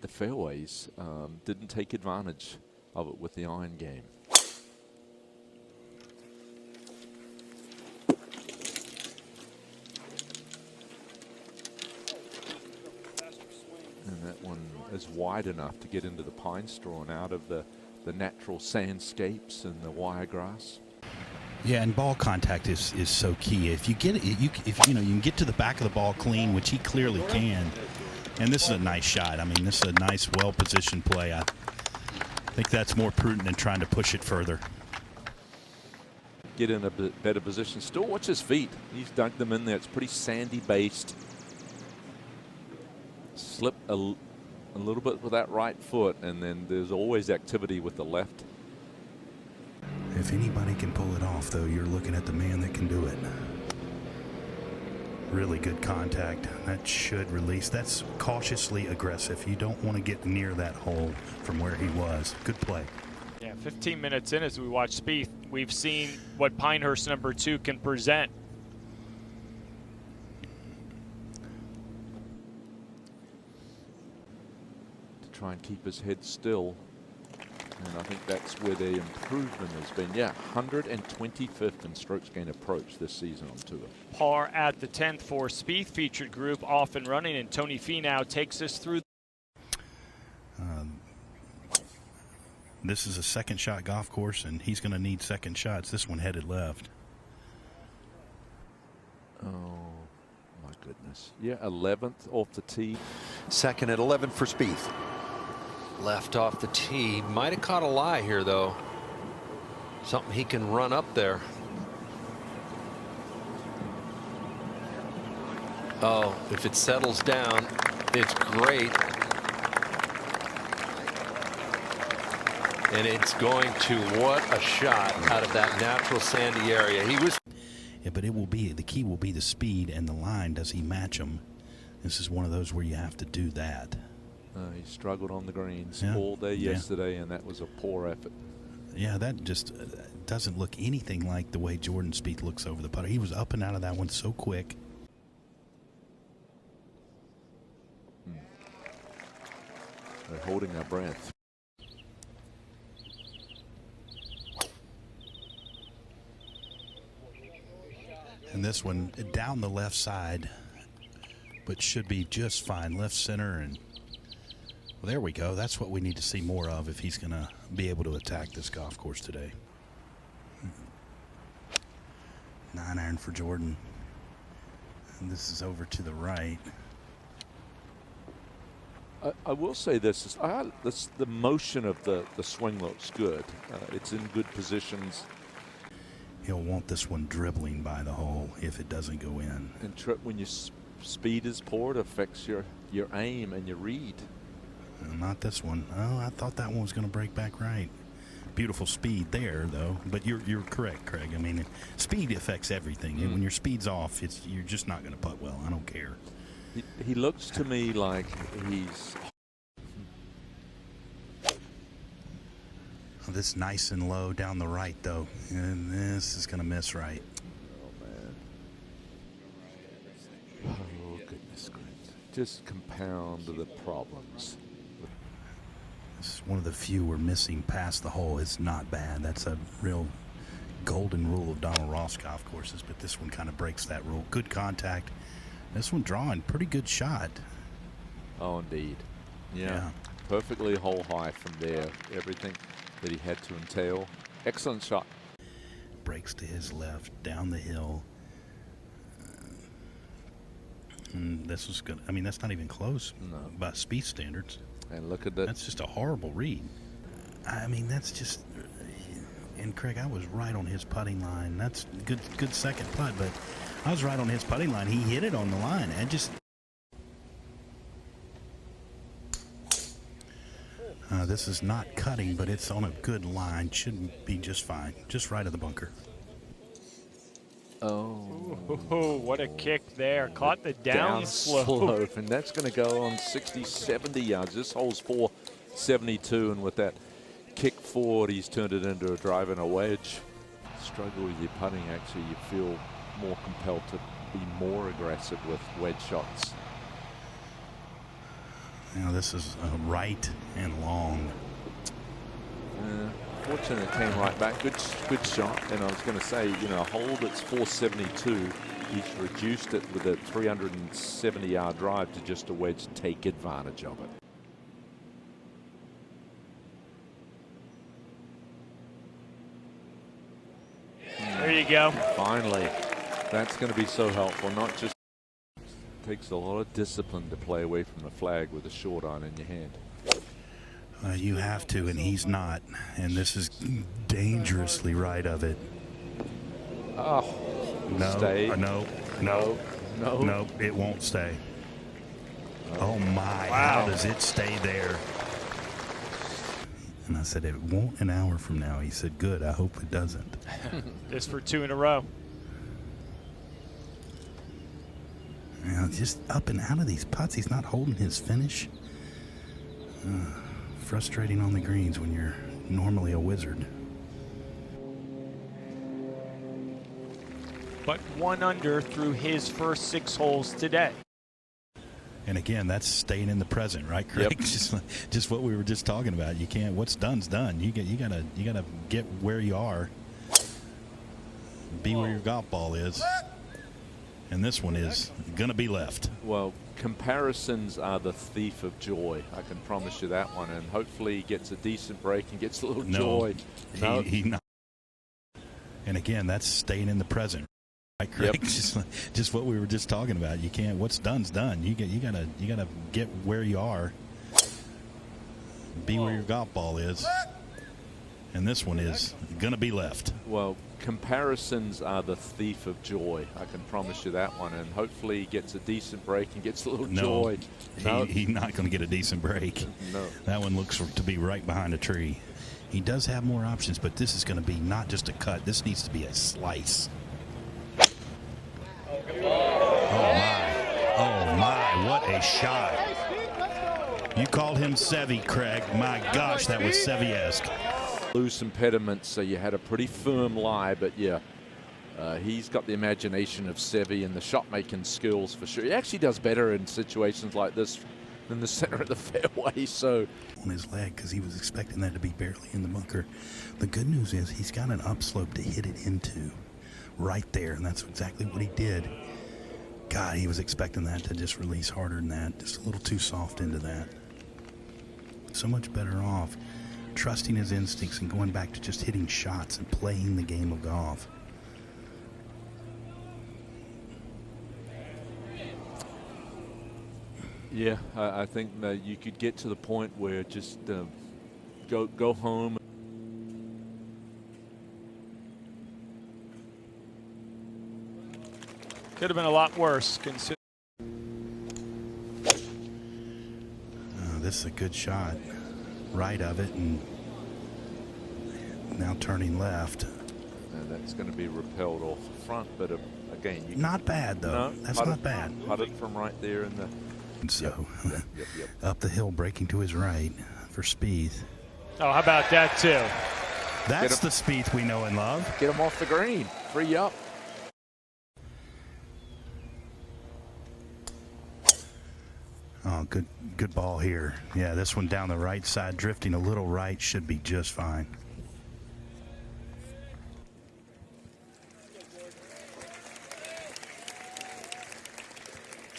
The fairways, didn't take advantage of it with the iron game. And that one is wide enough to get into the pine straw and out of the natural sandscapes and the wiregrass. Yeah, and ball contact is so key. If you get it, if you can get to the back of the ball clean, which he clearly can. And this is a nice shot. I mean, this is a nice, well-positioned play. I think that's more prudent than trying to push it further. Get in a bit better position. Still watch his feet. He's dunked them in there. It's pretty sandy based. Slip a little bit with that right foot, and then there's always activity with the left. If anybody can pull it off, though, you're looking at the man that can do it. Really good contact. That should release. That's cautiously aggressive. You don't want to get near that hole from where he was. Good play. Yeah, 15 minutes in as we watch Spieth, we've seen what Pinehurst #2 can present. To try and keep his head still. And I think that's where the improvement has been. Yeah, 125th in strokes gained approach this season on tour. Par at the 10th for Spieth. Featured group off and running, and Tony Finau takes us through. This is a second shot golf course, and he's going to need second shots. This one headed left. Oh, my goodness. Yeah, 11th off the tee. Second at 11 for Spieth. Left off the tee. Might have caught a lie here, though. Something he can run up there. Oh, if it settles down, it's great. And it's going to, what a shot out of that natural sandy area. He was. Yeah, but it will be, the key will be the speed and the line. Does he match them? This is one of those where you have to do that. He struggled on the greens Yeah. all day yesterday, and that was a poor effort. Yeah, that just doesn't look anything like the way Jordan Spieth looks over the putter. He was up and out of that one so quick. They're holding their breath. And this one down the left side, but should be just fine. Left center, and well, there we go. That's what we need to see more of if he's going to be able to attack this golf course today. 9-iron for Jordan. And this is over to the right. I will say this, the motion of the swing looks good. It's in good positions. He'll want this one dribbling by the hole if it doesn't go in. And when your speed is poor, it affects your aim and your read. Not this one. Oh, I thought that one was going to break back right. Beautiful speed there, though. But you're correct, Craig. I mean, speed affects everything. And when your speed's off, you're just not going to putt well. I don't care. He looks to me like he's. Oh, this nice and low down the right, though. And this is going to miss right. Oh, man. Oh, goodness gracious. Just compound the problems. This is one of the few we're missing past the hole. It's not bad. That's a real golden rule of Donald Ross golf courses, but this one kind of breaks that rule. Good contact. This one drawing pretty good shot. Oh, indeed. Yeah. Perfectly hole high from there. Everything that he had to entail. Excellent shot. Breaks to his left, down the hill. And this was good. I mean, that's not even close by Spieth standards. And look at that. That's just a horrible read. I mean, that's just. And Craig, I was right on his putting line. That's good second putt, but I was right on his putting line. He hit it on the line. And just. This is not cutting, but it's on a good line. Shouldn't be just fine. Just right of the bunker. Oh. Ooh, what a kick there. Caught the down slope. And that's going to go on 60, 70 yards. This hole's 472, and with that kick forward, he's turned it into a drive and a wedge. Struggle with your putting, actually, you feel more compelled to be more aggressive with wedge shots. Now this is right and long. Fortunately, it came right back. Good shot. And I was going to say, you know, a hole that's 472. He's reduced it with a 370-yard drive to just a wedge. Take advantage of it. There you go. Finally, that's going to be so helpful. Not just takes a lot of discipline to play away from the flag with a short iron in your hand. You have to, and he's not. And this is dangerously right of it. Oh, no, stay. No, it won't stay. Oh my! Wow. How does it stay there? And I said, it won't an hour from now. He said, good. I hope it doesn't. This for 2 in a row. Now, just up and out of these putts. He's not holding his finish. Frustrating on the greens when you're normally a wizard. But 1 under through his first 6 holes today. And again, that's staying in the present, right, Craig? Yep. Just what we were just talking about. You can't. What's done's done. You gotta get where you are. Be where your golf ball is. And this one is gonna be left. Well, comparisons are the thief of joy. I can promise you that one. And hopefully he gets a decent break and gets a little joy. No, he not. And again, that's staying in the present. Right, Craig? Yep. Just what we were just talking about. You can't. What's done's done. You gotta get where you are. Be where your golf ball is. And this one is gonna be left. Well, comparisons are the thief of joy. I can promise you that one. And hopefully he gets a decent break and gets a little joy. No, he's not going to get a decent break. No. That one looks to be right behind a tree. He does have more options, but this is going to be not just a cut. This needs to be a slice. Oh my, what a shot. You called him Seve, Craig. My gosh, that was Seve-esque. Loose impediments, so you had a pretty firm lie, but yeah, he's got the imagination of Seve and the shot-making skills for sure. He actually does better in situations like this than the center of the fairway. So on his leg, because he was expecting that to be barely in the bunker. The good news is he's got an upslope to hit it into right there, and that's exactly what he did. God, he was expecting that to just release harder than that, just a little too soft into that. So much better off trusting his instincts and going back to just hitting shots and playing the game of golf. yeah, I think that you could get to the point where just go home. Could have been a lot worse. This is a good shot. Right of it, and now turning left. And that's going to be repelled off the front, but again, you not bad though. No, that's not bad. Putted from right there in the. And so Yep. up the hill, breaking to his right for Spieth. Oh, how about that too? That's the Spieth we know and love. Get him off the green. Free up. Oh, good ball here. Yeah, this one down the right side, drifting a little right, should be just fine.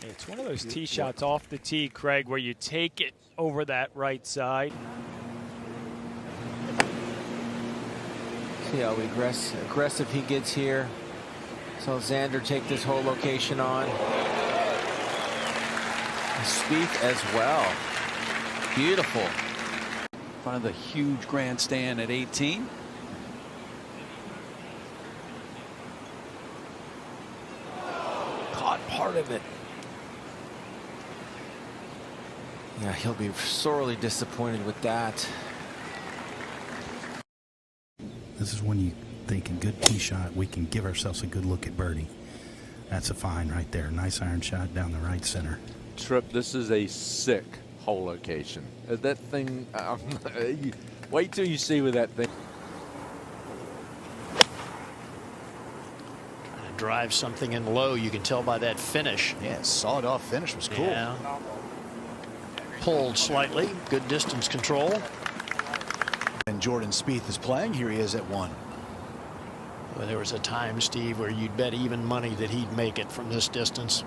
It's one of those tee shots off the tee, Craig, where you take it over that right side. See how aggressive he gets here. So Xander take this whole location on. Spieth as well. Beautiful. In front of the huge grandstand at 18. Caught part of it. Yeah, he'll be sorely disappointed with that. This is when you think a good tee shot, we can give ourselves a good look at birdie. That's a find right there. Nice iron shot down the right center. Tripp, this is a sick hole location. That thing, wait till you see with that thing. Trying to drive something in low, you can tell by that finish. Yeah, sawed off finish was cool. Yeah. pulled slightly. Good distance control. And Jordan Spieth is playing. Here he is at 1. Well, there was a time, Steve, where you'd bet even money that he'd make it from this distance.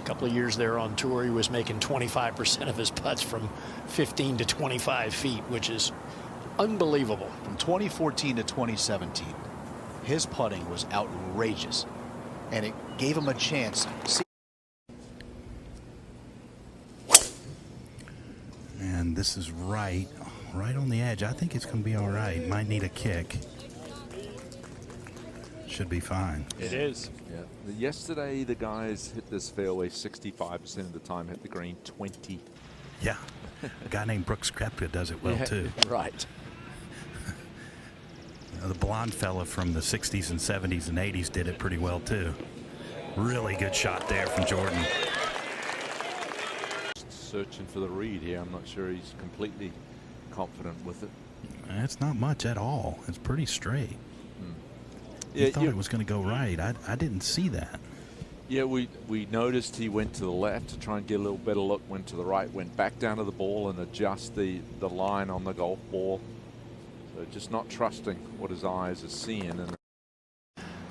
A couple of years there on tour, he was making 25% of his putts from 15 to 25 feet, which is unbelievable. From 2014 to 2017, his putting was outrageous, and it gave him a chance. And this is right on the edge. I think it's going to be all right. Might need a kick. Should be fine. It is. Yeah. Yesterday, the guys hit this fairway 65% of the time, hit the green 20. Yeah. A guy named Brooks Koepka does it well, too. Right. The blonde fella from the 60s and 70s and 80s did it pretty well, too. Really good shot there from Jordan. Searching for the read here. I'm not sure he's completely confident with it. It's not much at all. It's pretty straight. He Yeah, thought it was going to go right. I didn't see that. Yeah, we noticed he went to the left to try and get a little better look, went to the right, went back down to the ball and adjust the line on the golf ball. So just not trusting what his eyes are seeing.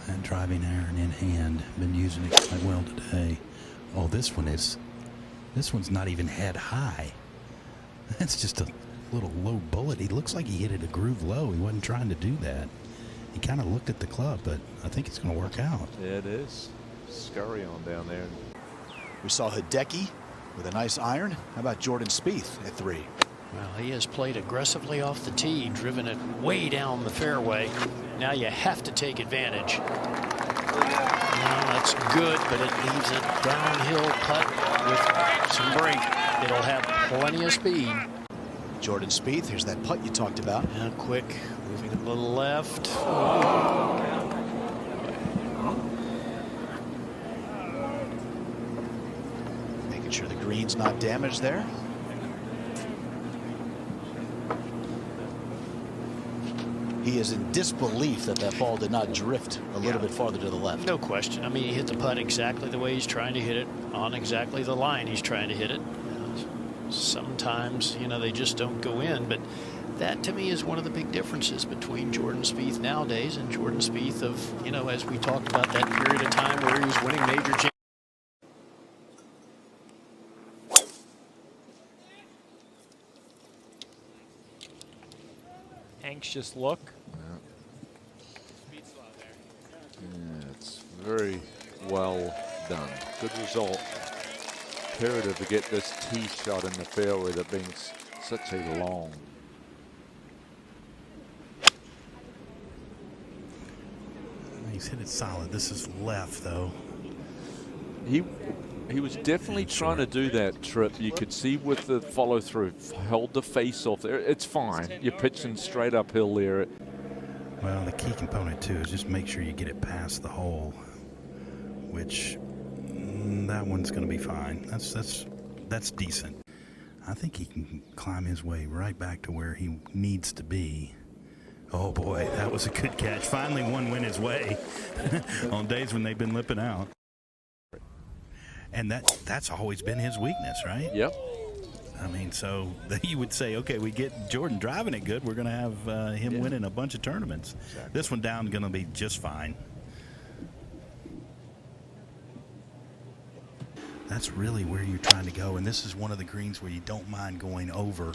And driving iron in hand. Been using it quite well today. Oh, this one's not even head high. That's just a little low bullet. He looks like he hit it a groove low. He wasn't trying to do that. He kind of looked at the club, but I think it's going to work out. Yeah, it is. Scurry on down there. We saw Hideki with a nice iron. How about Jordan Spieth at 3? Well, he has played aggressively off the tee, driven it way down the fairway. Now you have to take advantage. Well, that's good, but it leaves a downhill putt with some break. It'll have plenty of speed. Jordan Spieth, here's that putt you talked about. And quick, moving a little left. Making sure the green's not damaged there. He is in disbelief that that ball did not drift a little bit farther to the left. No question. I mean, he hit the putt exactly the way he's trying to hit it, on exactly the line he's trying to hit it. Sometimes, you know, they just don't go in, but that to me is one of the big differences between Jordan Spieth nowadays and Jordan Spieth of, you know, as we talked about that period of time where he was winning major championships. Anxious look. Yeah, it's very well done. Good result. Imperative to get this tee shot in the fairway that being such a long. He's hit it solid. This is left, though. He was definitely trying to do that trip. You could see with the follow through, held the face off there. It's fine. You're pitching straight uphill there. Well, the key component too is just make sure you get it past the hole, which that one's going to be fine. That's decent. I think he can climb his way right back to where he needs to be. Oh boy, that was a good catch. Finally one went his way on days when they've been lipping out. And that's always been his weakness, right? Yep. I mean, so you would say, okay, we get Jordan driving it good, we're going to have him winning a bunch of tournaments. Exactly. This one down going to be just fine. That's really where you're trying to go, and this is one of the greens where you don't mind going over.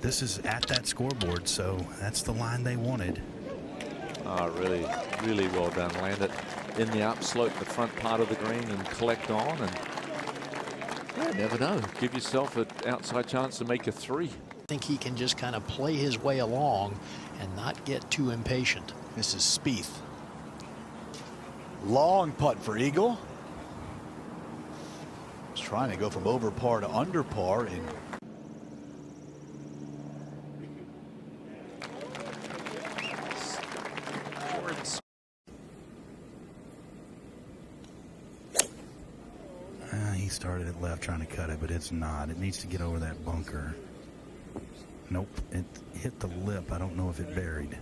This is at that scoreboard, so that's the line they wanted. Oh, really, really well done. Land it in the upslope, the front part of the green, and collect on. And yeah, never know. Give yourself an outside chance to make a 3. I think he can just kind of play his way along and not get too impatient. This is Spieth. Long putt for Eagle. He's trying to go from over par to under par in. He started it left trying to cut it, but it's not. It needs to get over that bunker. Nope, it hit the lip. I don't know if it buried.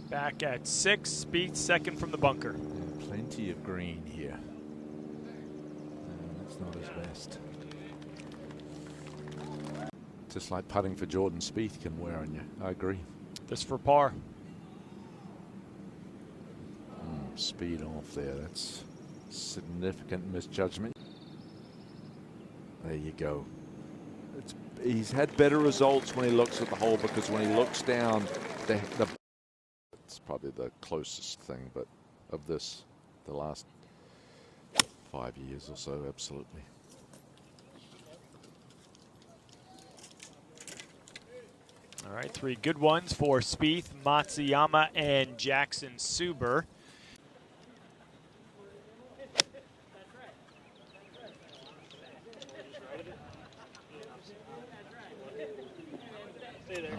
Back at 6, Spieth second from the bunker. Yeah, plenty of green here. That's not his best. 5 It's Just like putting for Jordan Spieth can wear on you. I agree. This for par. Speed off there. That's significant misjudgment. There you go. He's had better results when he looks at the hole, because when he looks down, it's probably the closest thing, but of this, the last 5 years or so, absolutely. All right, 3 good ones for Spieth, Matsuyama, and Jackson Suber.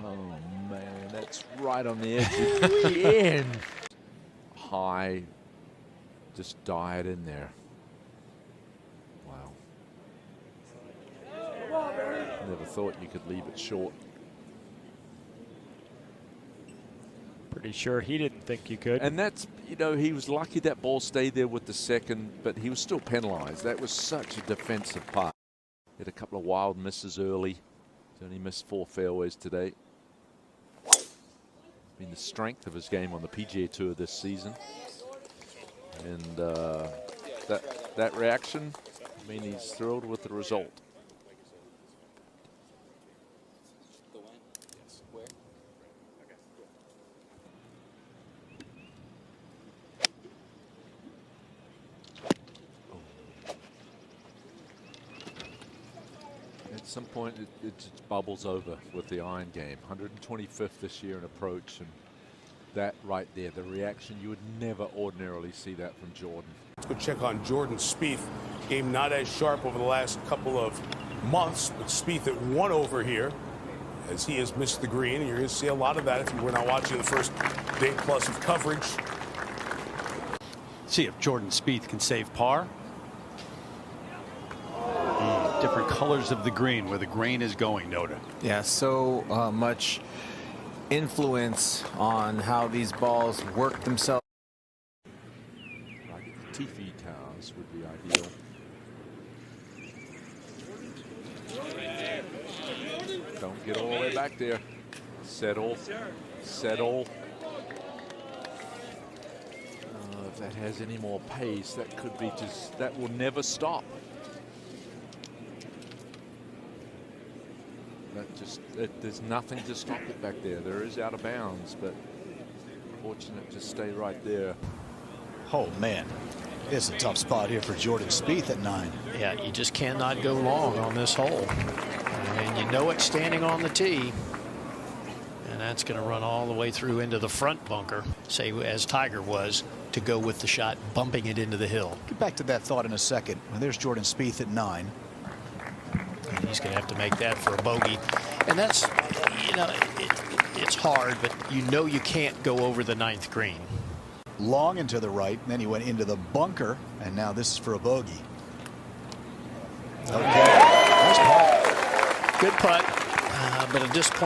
Oh man, that's right on the edge again. High, just died in there. Wow. Never thought you could leave it short. Pretty sure he didn't think you could. And that's, you know, he was lucky that ball stayed there with the second, but he was still penalized. That was such a defensive part. He had a couple of wild misses early. He's only missed 4 fairways today. Been the strength of his game on the PGA Tour this season. And that reaction, I mean, he's thrilled with the result. At some point, it just bubbles over with the iron game. 125th this year in approach, and that right there, the reaction, you would never ordinarily see that from Jordan. Let's go check on Jordan Spieth. Game not as sharp over the last couple of months, but Spieth at 1 over here, as he has missed the green. And you're going to see a lot of that if you were not watching the first day plus of coverage. See if Jordan Spieth can save par. Different colors of the green, where the grain is going, Noda. Yeah, so much influence on how these balls work themselves. Right at the Tefee towers would be ideal. Don't get all the way back there. Settle. Settle. If that has any more pace, that could be just, that will never stop. That just, there's nothing to stop it back there. There is out of bounds, but fortunate to stay right there. Oh man, it's a tough spot here for Jordan Spieth at 9. Yeah, you just cannot go long on this hole. And you know it standing on the tee. And that's going to run all the way through into the front bunker, say as Tiger was, to go with the shot, bumping it into the hill. Get back to that thought in a second. Well, there's Jordan Spieth at 9. And he's going to have to make that for a bogey. And that's, you know, it's hard, but you know you can't go over the 9th green. Long and to the right, and then he went into the bunker, and now this is for a bogey. Okay, nice putt. Good putt, but at this point,